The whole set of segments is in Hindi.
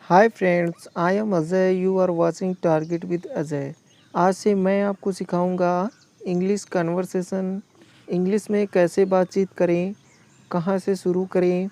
Hi friends, I am Ajay. You are watching Target with Ajay. आज से मैं आपको सिखाऊंगा इंग्लिश कन्वर्सेशन। इंग्लिश में कैसे बातचीत करें, कहाँ से शुरू करें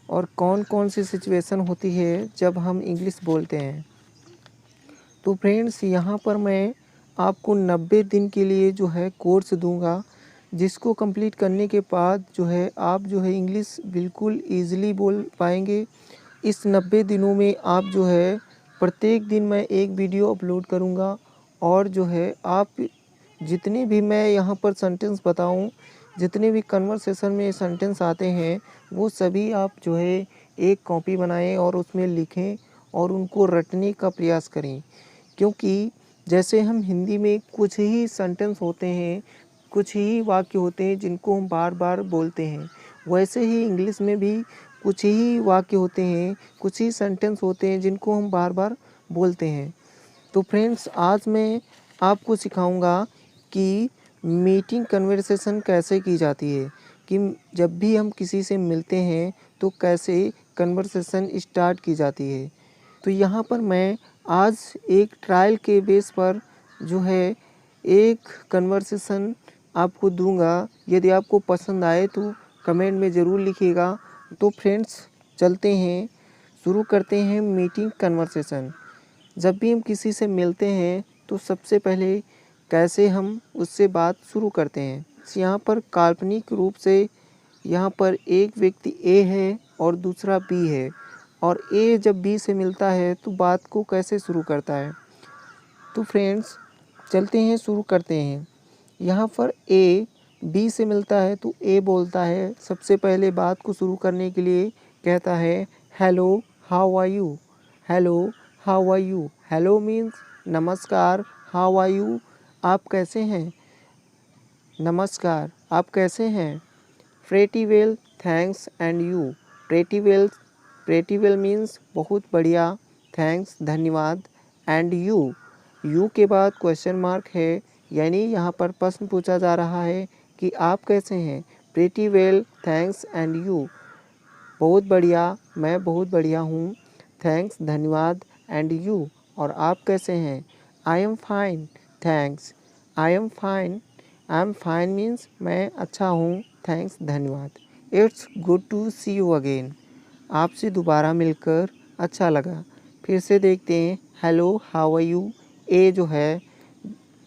और कौन कौन सी सिचुएशन होती है जब हम इंग्लिश बोलते हैं। तो फ्रेंड्स, यहाँ पर मैं आपको 90 दिन के लिए जो है कोर्स दूंगा, जिसको कंप्लीट करने के बाद जो है आप जो है इंग्लिश बिल्कुल ईज़िली बोल पाएंगे। इस 90 दिनों में आप जो है प्रत्येक दिन मैं एक वीडियो अपलोड करूंगा और जो है आप जितने भी मैं यहाँ पर सेंटेंस बताऊं, जितने भी कन्वर्सेशन में सेंटेंस आते हैं वो सभी आप जो है एक कॉपी बनाएं और उसमें लिखें और उनको रटने का प्रयास करें। क्योंकि जैसे हम हिंदी में कुछ ही सेंटेंस होते हैं, कुछ ही वाक्य होते हैं जिनको हम बार बार बोलते हैं, वैसे ही इंग्लिश में भी कुछ ही वाक्य होते हैं, कुछ ही सेंटेंस होते हैं जिनको हम बार बार बोलते हैं। तो फ्रेंड्स, आज मैं आपको सिखाऊंगा कि मीटिंग कन्वर्सेशन कैसे की जाती है, कि जब भी हम किसी से मिलते हैं तो कैसे कन्वर्सेशन स्टार्ट की जाती है। तो यहाँ पर मैं आज एक ट्रायल के बेस पर जो है एक कन्वर्सेशन आपको दूंगा। यदि आपको पसंद आए तो कमेंट में ज़रूर लिखिएगा। तो फ्रेंड्स, चलते हैं, शुरू करते हैं मीटिंग कन्वर्सेशन। जब भी हम किसी से मिलते हैं तो सबसे पहले कैसे हम उससे बात शुरू करते हैं। यहाँ पर काल्पनिक रूप से यहाँ पर एक व्यक्ति ए है और दूसरा बी है, और ए जब बी से मिलता है तो बात को कैसे शुरू करता है। तो फ्रेंड्स, चलते हैं, शुरू करते हैं। यहाँ पर ए बी से मिलता है तो ए बोलता है, सबसे पहले बात को शुरू करने के लिए कहता है hello how are you. Hello how are you. Hello means नमस्कार, हाउ आर यू आप कैसे हैं, नमस्कार आप कैसे हैं। Pretty well thanks and you. Pretty well means बहुत बढ़िया, थैंक्स धन्यवाद, एंड यू के बाद क्वेश्चन मार्क है, यानी यहाँ पर प्रश्न पूछा जा रहा है कि आप कैसे हैं। Pretty well thanks and you, बहुत बढ़िया, मैं बहुत बढ़िया हूँ, थैंक्स धन्यवाद, एंड यू और आप कैसे हैं। I am fine thanks. I am fine means मैं अच्छा हूँ, थैंक्स धन्यवाद। It's good to see you again, आपसे दोबारा मिलकर अच्छा लगा। फिर से देखते हैं, hello how are you. A जो है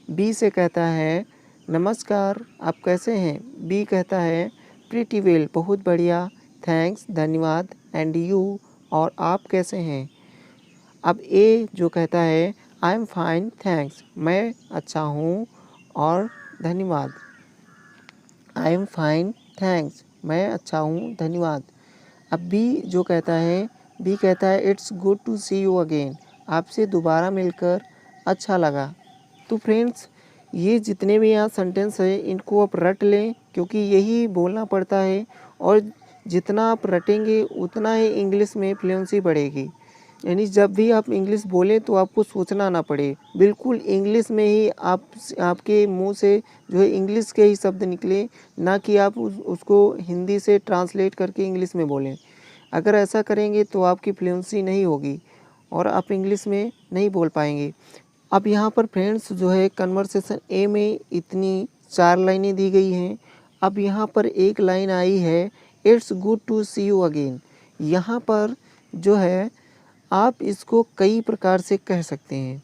बी से कहता है नमस्कार आप कैसे हैं। बी कहता है प्रीटी वेल बहुत बढ़िया, थैंक्स धन्यवाद, एंड यू और आप कैसे हैं। अब ए जो कहता है आई एम फाइन थैंक्स, मैं अच्छा हूँ और धन्यवाद। आई एम फाइन थैंक्स, मैं अच्छा हूँ धन्यवाद। अब बी जो कहता है, बी कहता है it's good to see you again, आपसे दोबारा मिलकर अच्छा लगा। तो फ्रेंड्स, ये जितने भी यहाँ सेंटेंस है इनको आप रट लें, क्योंकि यही बोलना पड़ता है और जितना आप रटेंगे उतना ही इंग्लिश में फ्लुएंसी बढ़ेगी। यानी जब भी आप इंग्लिश बोलें तो आपको सोचना ना पड़े, बिल्कुल इंग्लिश में ही आपके मुंह से जो है इंग्लिश के ही शब्द निकले, ना कि आप उसको हिंदी से ट्रांसलेट करके इंग्लिश में बोलें। अगर ऐसा करेंगे तो आपकी फ्लुएंसी नहीं होगी और आप इंग्लिश में नहीं बोल पाएंगे। अब यहाँ पर फ्रेंड्स जो है कन्वर्सेशन ए में इतनी 4 लाइनें दी गई हैं। अब यहाँ पर एक लाइन आई है it's good to see you again. यहाँ पर जो है आप इसको कई प्रकार से कह सकते हैं।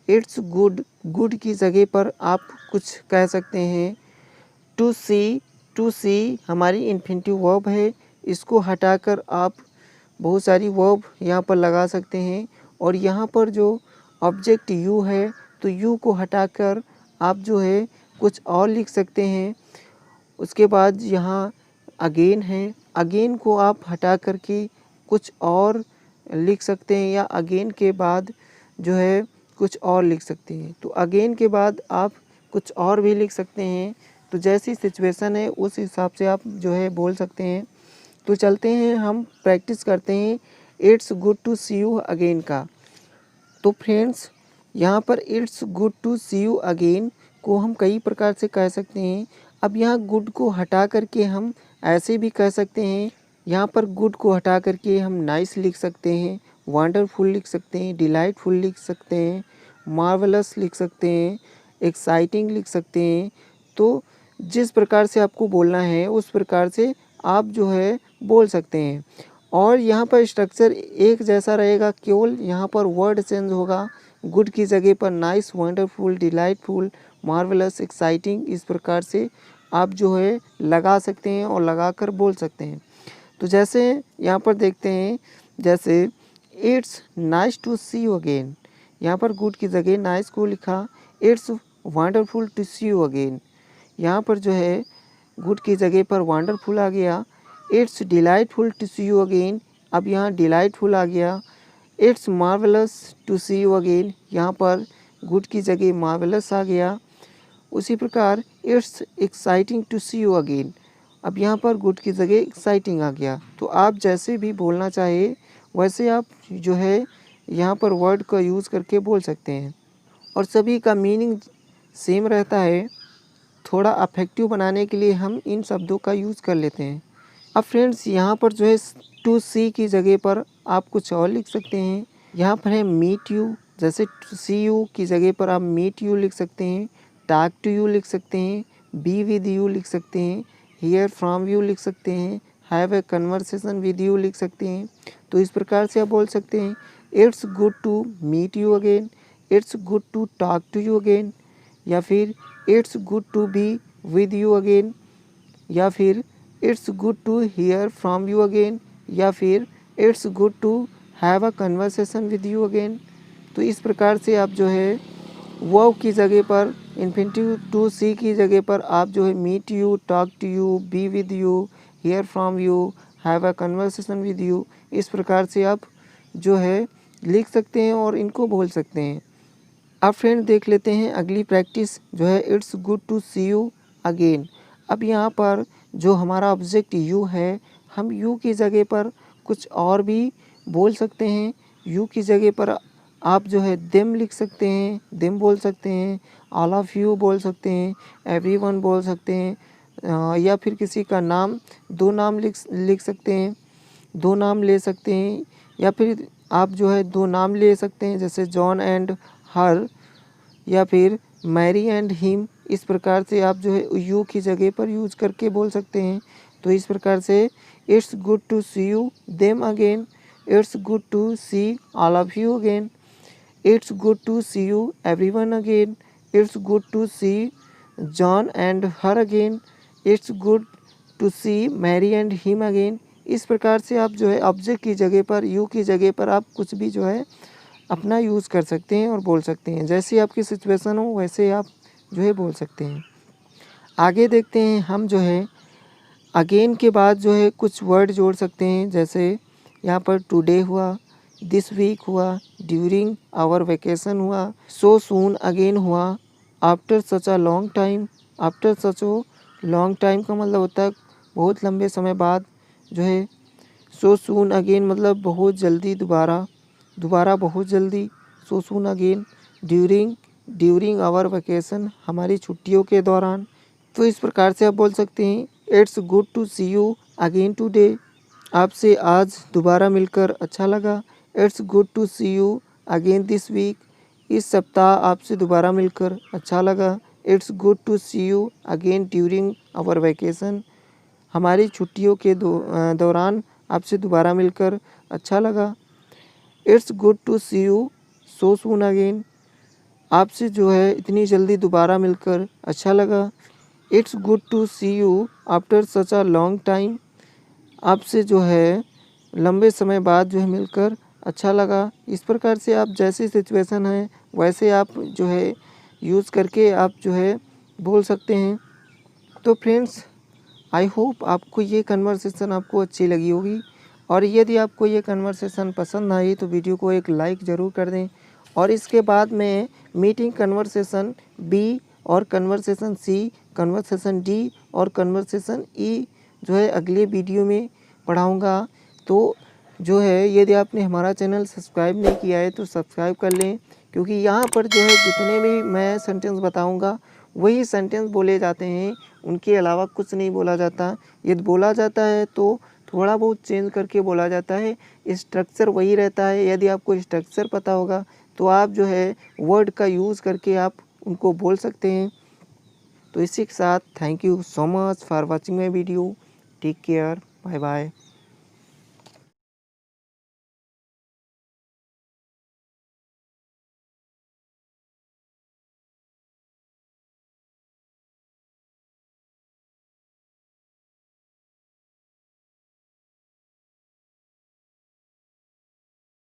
इट्स गुड, गुड की जगह पर आप कुछ कह सकते हैं टू सी। टू सी हमारी इन्फिनिटिव वर्ब है, इसको हटाकर आप बहुत सारी वर्ब यहाँ पर लगा सकते हैं। और यहाँ पर जो ऑब्जेक्ट यू है तो यू को हटाकर आप जो है कुछ और लिख सकते हैं। उसके बाद यहाँ अगेन है, अगेन को आप हटा करके कुछ और लिख सकते हैं, या अगेन के बाद जो है कुछ और लिख सकते हैं। तो अगेन के बाद आप कुछ और भी लिख सकते हैं। तो जैसी सिचुएशन है उस हिसाब से आप जो है बोल सकते हैं। तो चलते हैं, हम प्रैक्टिस करते हैं it's good to see you again का। तो फ्रेंड्स, यहाँ पर it's good to see you again को हम कई प्रकार से कह सकते हैं। अब यहाँ गुड को हटा करके हम ऐसे भी कह सकते हैं, यहाँ पर गुड को हटा करके हम नाइस लिख सकते हैं, वंडरफुल लिख सकते हैं, डिलाइटफुल लिख सकते हैं, मार्वलस लिख सकते हैं, एक्साइटिंग लिख सकते हैं। तो जिस प्रकार से आपको बोलना है उस प्रकार से आप जो है बोल सकते हैं। और यहाँ पर स्ट्रक्चर एक जैसा रहेगा, केवल यहाँ पर वर्ड चेंज होगा। गुड की जगह पर nice, wonderful, delightful, marvellous, exciting, इस प्रकार से आप जो है लगा सकते हैं और लगाकर बोल सकते हैं। तो जैसे यहाँ पर देखते हैं, जैसे it's nice to see you again, यहाँ पर गुड की जगह नाइस को लिखा, it's wonderful to see you again, यहाँ पर जो है गुड की जगह पर वंडरफुल आ गया। It's delightful to see you again, अब यहाँ डिलाइटफुल आ गया। It's marvellous to see you again, यहाँ पर गुड की जगह मार्वलस आ गया। उसी प्रकार it's exciting to see you again, अब यहाँ पर गुड की जगह एक्साइटिंग आ गया। तो आप जैसे भी बोलना चाहे वैसे आप जो है यहाँ पर वर्ड का यूज़ करके बोल सकते हैं और सभी का मीनिंग सेम रहता है। थोड़ा अफेक्टिव बनाने के लिए हम इन शब्दों का यूज़ कर लेते हैं। अब फ्रेंड्स यहाँ पर जो है टू सी की जगह पर आप कुछ और लिख सकते हैं। यहाँ पर है मीट यू, जैसे टू सी यू की जगह पर आप मीट यू लिख सकते हैं, टॉक टू यू लिख सकते हैं, बी विद यू लिख सकते हैं, हियर फ्रॉम यू लिख सकते हैं, have a conversation with you लिख सकते हैं। तो इस प्रकार से आप बोल सकते हैं, it's good to meet you again, it's good to talk to you again, या फिर it's good to be with you again, या फिर it's good to hear from you again, या फिर it's good to have a conversation with you again. तो इस प्रकार से आप जो है वर्ब की जगह पर इन्फिनिटिव टू सी की जगह पर आप जो है meet you, talk to you, be with you, hear from you, have a conversation with you, इस प्रकार से आप जो है लिख सकते हैं और इनको बोल सकते हैं। अब फ्रेंड देख लेते हैं अगली प्रैक्टिस जो है it's good to see you again. अब यहाँ पर जो हमारा ऑब्जेक्ट यू है, हम यू की जगह पर कुछ और भी बोल सकते हैं। यू की जगह पर आप जो है देम लिख सकते हैं, देम बोल सकते हैं, ऑल ऑफ यू बोल सकते हैं, एवरीवन बोल सकते हैं, या फिर किसी का नाम, दो नाम लिख सकते हैं, दो नाम ले सकते हैं, या फिर आप जो है दो नाम ले सकते हैं जैसे जॉन एंड हर, या फिर मैरी एंड हिम। इस प्रकार से आप जो है यू की जगह पर यूज करके बोल सकते हैं। तो इस प्रकार से it's good to see you them again, it's good to see all of you again, it's good to see you everyone again, it's good to see John and her again, it's good to see Mary and him again. इस प्रकार से आप जो है ऑब्जेक्ट की जगह पर, यू की जगह पर आप कुछ भी जो है अपना यूज़ कर सकते हैं और बोल सकते हैं। जैसी आपकी सिचुएशन हो वैसे आप जो है बोल सकते हैं। आगे देखते हैं हम जो है अगेन के बाद जो है कुछ वर्ड जोड़ सकते हैं। जैसे यहाँ पर टुडे हुआ, दिस वीक हुआ, ड्यूरिंग आवर वेकेशन हुआ, सो सून अगेन हुआ, after such a long time. After such a long time का मतलब होता है बहुत लंबे समय बाद जो है। सो सून अगेन मतलब बहुत जल्दी, दोबारा, दोबारा बहुत जल्दी, so soon again. During our vacation हमारी छुट्टियों के दौरान। तो इस प्रकार से आप बोल सकते हैं it's good to see you again today, आपसे आज दोबारा मिलकर अच्छा लगा। It's good to see you again this week, इस सप्ताह आपसे दोबारा मिलकर अच्छा लगा। It's good to see you again during our vacation, हमारी छुट्टियों के दौरान आपसे दोबारा मिलकर अच्छा लगा। It's good to see you so soon again, आपसे जो है इतनी जल्दी दोबारा मिलकर अच्छा लगा। It's good to see you after such a long time, आपसे जो है लंबे समय बाद जो है मिलकर अच्छा लगा। इस प्रकार से आप जैसी सिचुएशन है वैसे आप जो है यूज़ करके आप जो है बोल सकते हैं। तो फ्रेंड्स आई होप आपको ये कन्वर्सेशन आपको अच्छी लगी होगी, और यदि आपको ये कन्वर्सेशन पसंद आई तो वीडियो को एक लाइक ज़रूर कर दें। और इसके बाद मैं मीटिंग कन्वर्सेशन बी और कन्वर्सेशन सी, कन्वर्सेशन डी और कन्वर्सेशन ई जो है अगले वीडियो में पढ़ाऊँगा। तो जो है यदि आपने हमारा चैनल सब्सक्राइब नहीं किया है तो सब्सक्राइब कर लें, क्योंकि यहाँ पर जो है जितने भी मैं सेंटेंस बताऊँगा वही सेंटेंस बोले जाते हैं, उनके अलावा कुछ नहीं बोला जाता। यदि बोला जाता है तो थोड़ा बहुत चेंज करके बोला जाता है, स्ट्रक्चर वही रहता है। यदि आपको स्ट्रक्चर पता होगा तो आप जो है वर्ड का यूज़ करके आप उनको बोल सकते हैं। तो इसी के साथ thank you so much for watching my video. Take care, bye bye.